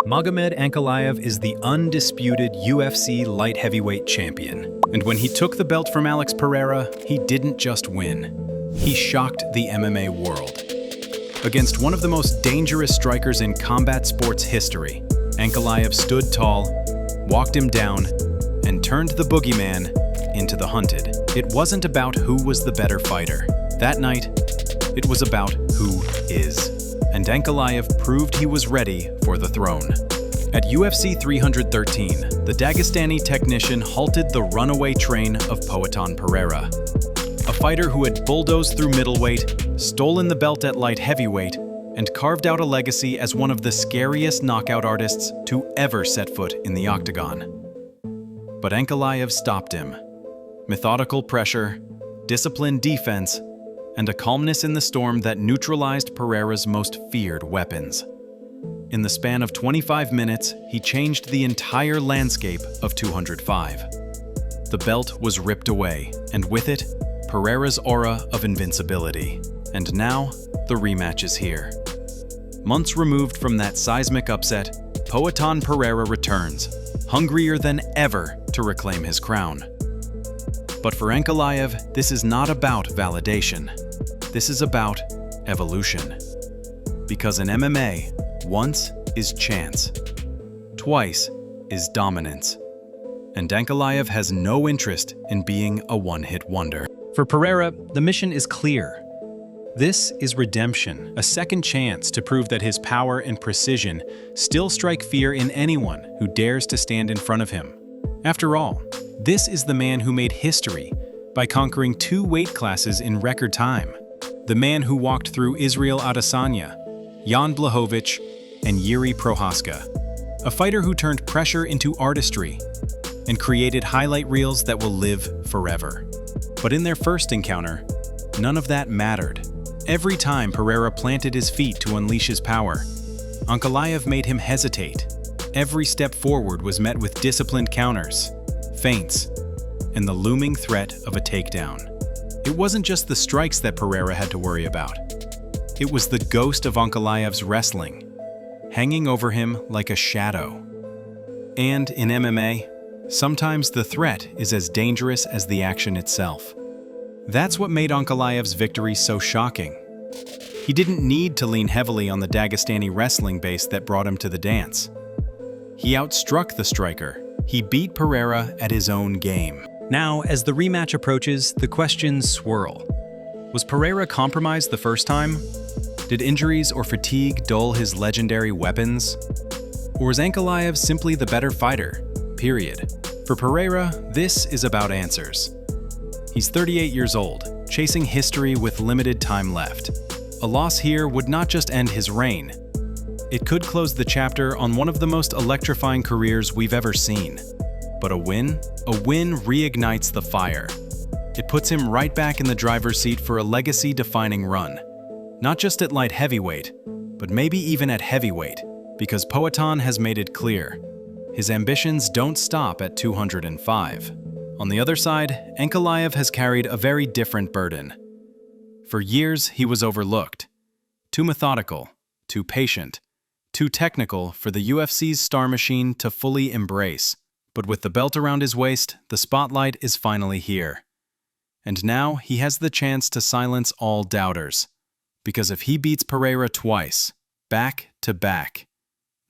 Magomed Ankalaev is the undisputed UFC light heavyweight champion. And when he took the belt from Alex Pereira, he didn't just win. He shocked the MMA world. Against one of the most dangerous strikers in combat sports history, Ankalaev stood tall, walked him down, and turned the boogeyman into the hunted. It wasn't about who was the better fighter. That night, it was about who is. And Ankalaev proved he was ready for the throne. At UFC 313, the Dagestani technician halted the runaway train of Poatan Pereira, a fighter who had bulldozed through middleweight, stolen the belt at light heavyweight, and carved out a legacy as one of the scariest knockout artists to ever set foot in the Octagon. But Ankalaev stopped him. Methodical pressure, disciplined defense, and a calmness in the storm that neutralized Pereira's most feared weapons. In the span of 25 minutes, he changed the entire landscape of 205. The belt was ripped away, and with it, Pereira's aura of invincibility. And now, the rematch is here. Months removed from that seismic upset, Poatan Pereira returns, hungrier than ever to reclaim his crown. But for Ankalaev, this is not about validation. This is about evolution. Because in MMA, once is chance, twice is dominance. And Ankalaev has no interest in being a one-hit wonder. For Pereira, the mission is clear. This is redemption, a second chance to prove that his power and precision still strike fear in anyone who dares to stand in front of him. After all, this is the man who made history by conquering 2 weight classes in record time. The man who walked through Israel Adesanya, Jan Blachowicz, and Jiri Prochazka. A fighter who turned pressure into artistry and created highlight reels that will live forever. But in their first encounter, none of that mattered. Every time Pereira planted his feet to unleash his power, Ankalaev made him hesitate. Every step forward was met with disciplined counters, feints, and the looming threat of a takedown. It wasn't just the strikes that Pereira had to worry about. It was the ghost of Ankalaev's wrestling, hanging over him like a shadow. And in MMA, sometimes the threat is as dangerous as the action itself. That's what made Ankalaev's victory so shocking. He didn't need to lean heavily on the Dagestani wrestling base that brought him to the dance. He outstruck the striker. He beat Pereira at his own game. Now, as the rematch approaches, the questions swirl. Was Pereira compromised the first time? Did injuries or fatigue dull his legendary weapons? Or was Ankalaev simply the better fighter? Period. For Pereira, this is about answers. He's 38 years old, chasing history with limited time left. A loss here would not just end his reign. It could close the chapter on one of the most electrifying careers we've ever seen. But a win reignites the fire. It puts him right back in the driver's seat for a legacy-defining run. Not just at light heavyweight, but maybe even at heavyweight, because Poatan has made it clear. His ambitions don't stop at 205. On the other side, Ankalaev has carried a very different burden. For years, he was overlooked. Too methodical, too patient, too technical for the UFC's star machine to fully embrace. But with the belt around his waist, the spotlight is finally here. And now he has the chance to silence all doubters. Because if he beats Pereira twice, back to back,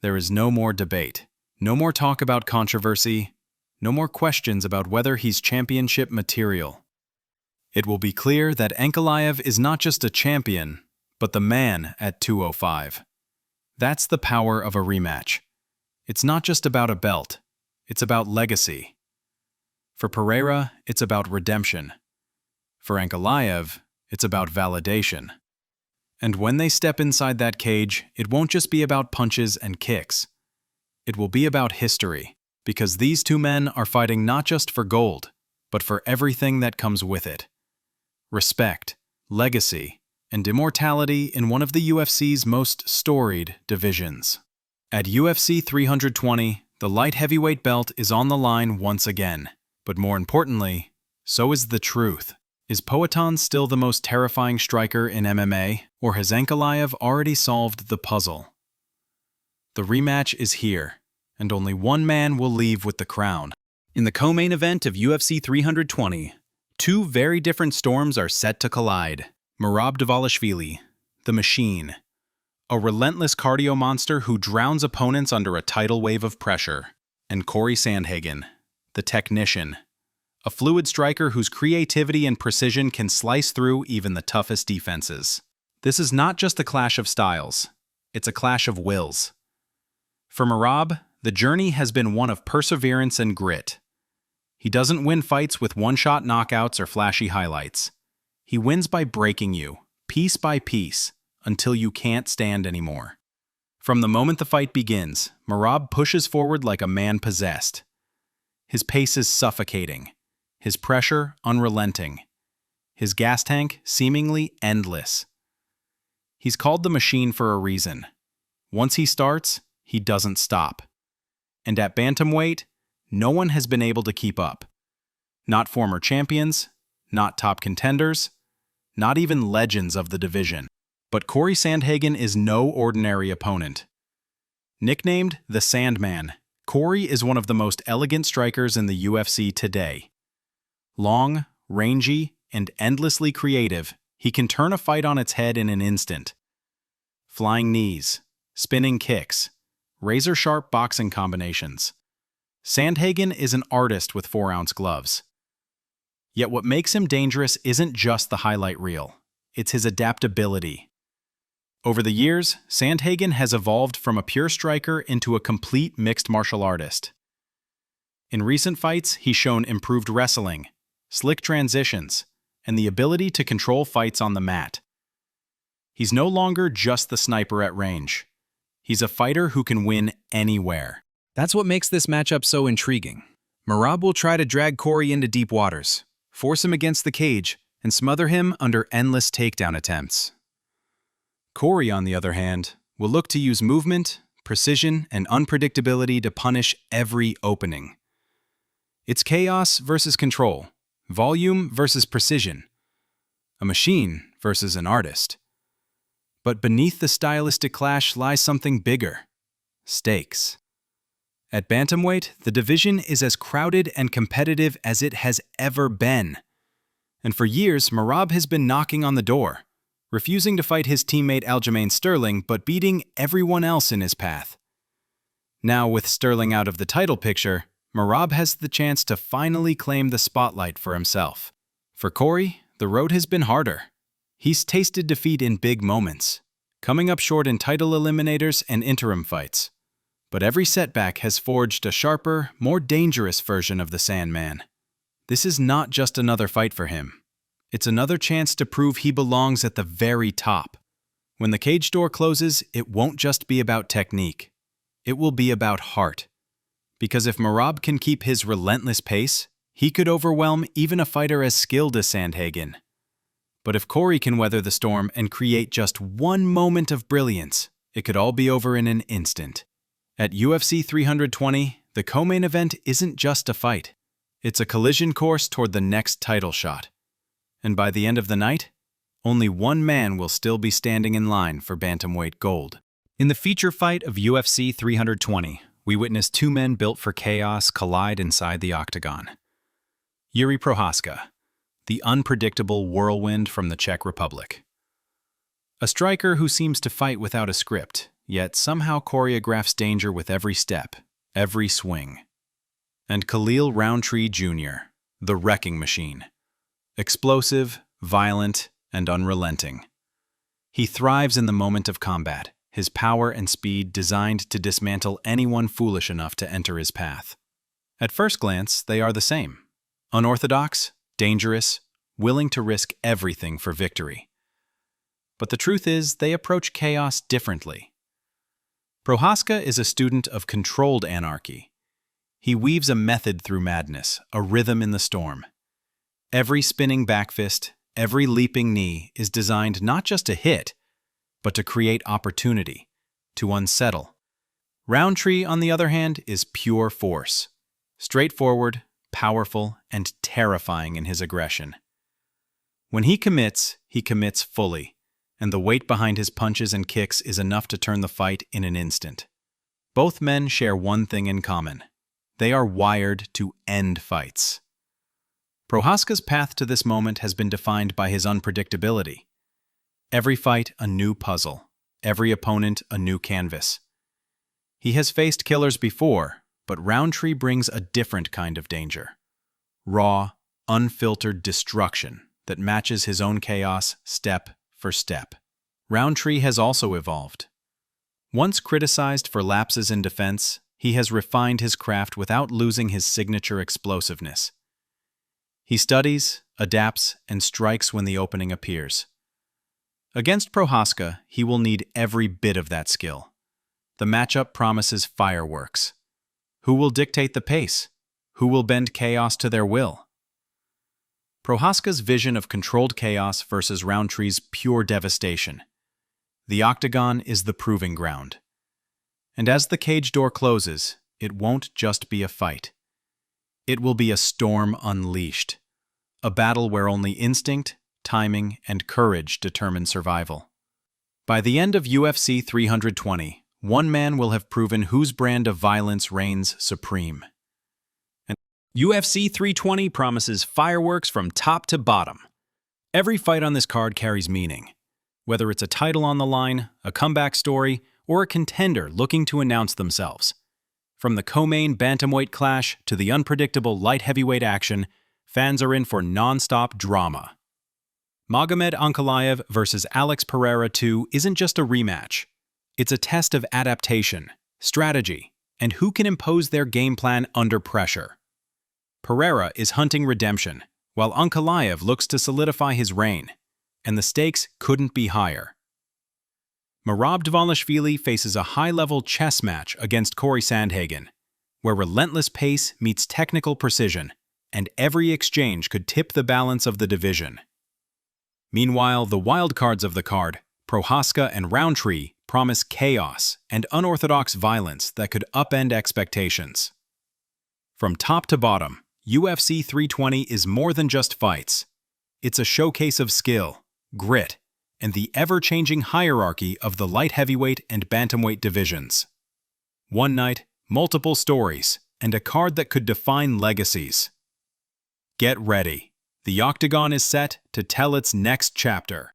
there is no more debate, no more talk about controversy, no more questions about whether he's championship material. It will be clear that Ankalaev is not just a champion, but the man at 205. That's the power of a rematch. It's not just about a belt. It's about legacy. For Pereira, it's about redemption. For Ankalaev, it's about validation. And when they step inside that cage, it won't just be about punches and kicks. It will be about history, because these two men are fighting not just for gold, but for everything that comes with it. Respect, legacy, and immortality in one of the UFC's most storied divisions. At UFC 320, the light heavyweight belt is on the line once again. But more importantly, so is the truth. Is Poatan still the most terrifying striker in MMA, or has Ankalaev already solved the puzzle? The rematch is here, and only one man will leave with the crown. In the co-main event of UFC 320, two very different storms are set to collide. Merab Dvalishvili, the Machine, a relentless cardio monster who drowns opponents under a tidal wave of pressure, and Cory Sandhagen, the Technician, a fluid striker whose creativity and precision can slice through even the toughest defenses. This is not just a clash of styles, it's a clash of wills. For Merab, the journey has been one of perseverance and grit. He doesn't win fights with one-shot knockouts or flashy highlights. He wins by breaking you, piece by piece, until you can't stand anymore. From the moment the fight begins, Merab pushes forward like a man possessed. His pace is suffocating, his pressure unrelenting, his gas tank seemingly endless. He's called the Machine for a reason. Once he starts, he doesn't stop. And at bantamweight, no one has been able to keep up. Not former champions, not top contenders, not even legends of the division. But Cory Sandhagen is no ordinary opponent. Nicknamed the Sandman, Cory is one of the most elegant strikers in the UFC today. Long, rangy, and endlessly creative, he can turn a fight on its head in an instant. Flying knees, spinning kicks, razor-sharp boxing combinations. Sandhagen is an artist with 4-ounce gloves. Yet what makes him dangerous isn't just the highlight reel, it's his adaptability. Over the years, Sandhagen has evolved from a pure striker into a complete mixed martial artist. In recent fights, he's shown improved wrestling, slick transitions, and the ability to control fights on the mat. He's no longer just the sniper at range. He's a fighter who can win anywhere. That's what makes this matchup so intriguing. Merab will try to drag Cory into deep waters, force him against the cage, and smother him under endless takedown attempts. Cory, on the other hand, will look to use movement, precision, and unpredictability to punish every opening. It's chaos versus control, volume versus precision, a machine versus an artist. But beneath the stylistic clash lies something bigger: stakes. At bantamweight, the division is as crowded and competitive as it has ever been. And for years, Merab has been knocking on the door, refusing to fight his teammate Aljamain Sterling, but beating everyone else in his path. Now, with Sterling out of the title picture, Merab has the chance to finally claim the spotlight for himself. For Cory, the road has been harder. He's tasted defeat in big moments, coming up short in title eliminators and interim fights. But every setback has forged a sharper, more dangerous version of the Sandman. This is not just another fight for him. It's another chance to prove he belongs at the very top. When the cage door closes, it won't just be about technique. It will be about heart. Because if Merab can keep his relentless pace, he could overwhelm even a fighter as skilled as Sandhagen. But if Cory can weather the storm and create just one moment of brilliance, it could all be over in an instant. At UFC 320, the co-main event isn't just a fight. It's a collision course toward the next title shot. And by the end of the night, only one man will still be standing in line for bantamweight gold. In the feature fight of UFC 320, we witnessed two men built for chaos collide inside the Octagon. Jiri Prochazka, the unpredictable whirlwind from the Czech Republic. A striker who seems to fight without a script, yet somehow choreographs danger with every step, every swing. And Khalil Rountree Jr., the wrecking machine. Explosive, violent, and unrelenting. He thrives in the moment of combat, his power and speed designed to dismantle anyone foolish enough to enter his path. At first glance, they are the same. Unorthodox, dangerous, willing to risk everything for victory. But the truth is, they approach chaos differently. Prochazka is a student of controlled anarchy. He weaves a method through madness, a rhythm in the storm. Every spinning back fist, every leaping knee is designed not just to hit, but to create opportunity, to unsettle. Roundtree, on the other hand, is pure force. Straightforward, powerful, and terrifying in his aggression. When he commits fully, and the weight behind his punches and kicks is enough to turn the fight in an instant. Both men share one thing in common. They are wired to end fights. Prochazka's path to this moment has been defined by his unpredictability. Every fight a new puzzle, every opponent a new canvas. He has faced killers before, but Roundtree brings a different kind of danger. Raw, unfiltered destruction that matches his own chaos step for step. Roundtree has also evolved. Once criticized for lapses in defense, he has refined his craft without losing his signature explosiveness. He studies, adapts, and strikes when the opening appears. Against Prochazka, he will need every bit of that skill. The matchup promises fireworks. Who will dictate the pace? Who will bend chaos to their will? Prochazka's vision of controlled chaos versus Rountree's pure devastation. The Octagon is the proving ground. And as the cage door closes, it won't just be a fight. It will be a storm unleashed. A battle where only instinct, timing, and courage determine survival. By the end of UFC 320, one man will have proven whose brand of violence reigns supreme. And UFC 320 promises fireworks from top to bottom. Every fight on this card carries meaning. Whether it's a title on the line, a comeback story, or a contender looking to announce themselves. From the co-main bantamweight clash to the unpredictable light heavyweight action, fans are in for non-stop drama. Magomed Ankalaev versus Alex Pereira 2 isn't just a rematch. It's a test of adaptation, strategy, and who can impose their game plan under pressure. Pereira is hunting redemption, while Ankalaev looks to solidify his reign, and the stakes couldn't be higher. Merab Dvalishvili faces a high-level chess match against Cory Sandhagen, where relentless pace meets technical precision, and every exchange could tip the balance of the division. Meanwhile, the wildcards of the card, Prochazka and Roundtree, promise chaos and unorthodox violence that could upend expectations. From top to bottom, UFC 320 is more than just fights. It's a showcase of skill, grit, and the ever-changing hierarchy of the light heavyweight and bantamweight divisions. One night, multiple stories, and a card that could define legacies. Get ready. The Octagon is set to tell its next chapter.